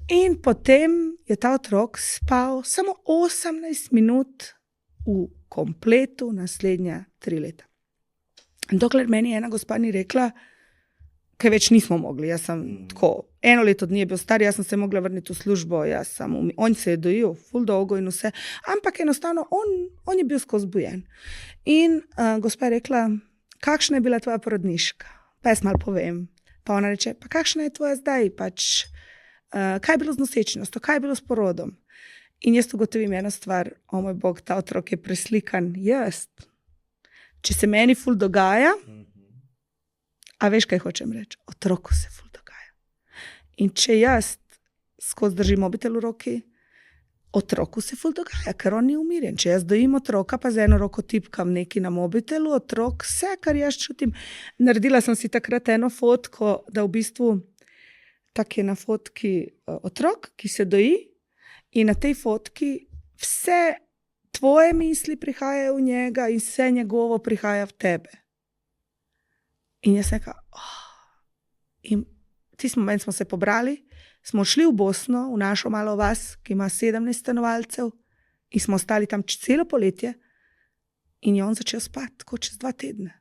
In potem je ta otrok spal samo 18 minut v kompletu naslednja 3 leta. Dokler meni ena gospa ni rekla, kaj več nismo mogli. Jaz sem tako, 1 leto dni je bil star, jaz sem se mogla vrniti v službo, on se je dojil ful dolgo in vse, ampak enostavno on je bil skozi bujen. In gospa je rekla, kakšna je bila tvoja porodniška? Pa jaz malo povem. Pa ona reče, pa kakšna je tvoja zdaj? Kaj je bilo z nosečnostjo? Kaj je bilo s porodom? In jaz ugotovim eno stvar, o moj bog, ta otrok je preslikan jaz. Če se meni ful dogaja, a veš, kaj hočem reči? Otroku se ful dogaja. In če jaz skozi držim mobitel v roki, otroku se ful dogaja, ker on ni umirjen. Če jaz dojim otroka, pa z eno roko tipkam nekaj na mobitelu, otrok vse, kar jaz čutim. Naredila sem si takrat eno fotko, da v bistvu tak je na fotki otrok, ki se doji in na tej fotki vse tvoje misli prihajajo v njega in vse njegovo prihaja v tebe. In jaz nekaj, in tisti moment smo se pobrali, smo šli v Bosno, v našo malo vas, ki ima 17 stanovalcev in smo ostali tam celo poletje in je on začel spati, tako čez 2 tedne.